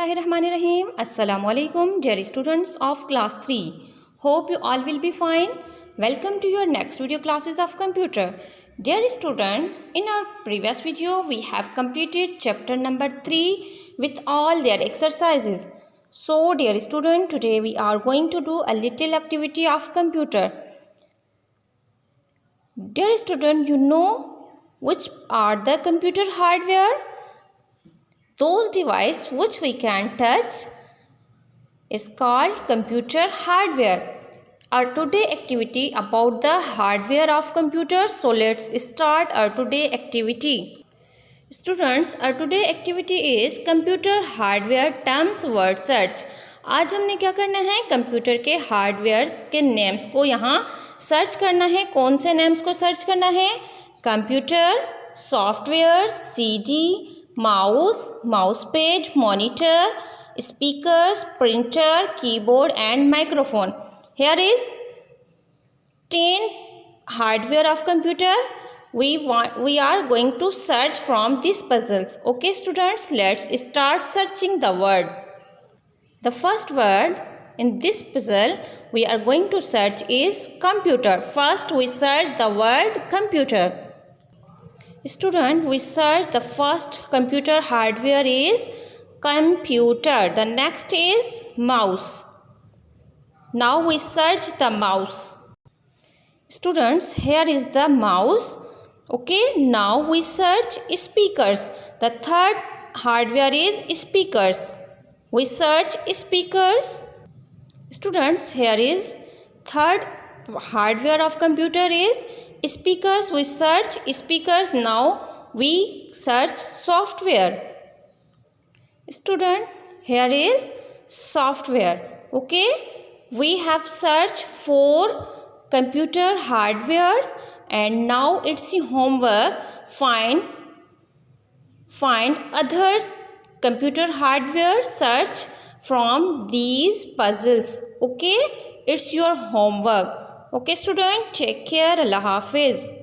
Bismillahirrahmanirrahim. Assalamu alaikum, dear students of class 3. Hope you all will be fine. Welcome to your next video classes of computer. Dear student, in our previous video we have completed chapter number 3 with all their exercises. So dear student, today we are going to do a little activity of computer. Dear student, you know which are the computer hardware? Those devices which we can touch is called computer hardware. Our today activity about the hardware of computer. So let's start our today activity. Students, our today activity is computer hardware terms word search. आज हमने क्या करना है, computer के hardwares के names को यहाँ search करना है. कौन से नेम्स को सर्च करना है? Computer, software, CD, mouse, mouse pad, monitor, speakers, printer, keyboard and microphone. Here is 10 hardware of computer. We are going to search from these puzzles. Okay students, let's start searching the word. The first word in this puzzle we are going to search is computer. First we search the word computer. Student, we search the first computer hardware is computer. The next is mouse. Now we search the mouse. Students, here is the mouse. Okay, now we search speakers. The third hardware is speakers. We search speakers. Students, here is third hardware of computer is speakers. We search speakers. Now we search software. Student, here is software. Okay, we have searched 4 computer hardwares and now it's the homework. Find other computer hardware, search from these puzzles. Okay, it's your homework. Okay student, take care. Allah Hafiz.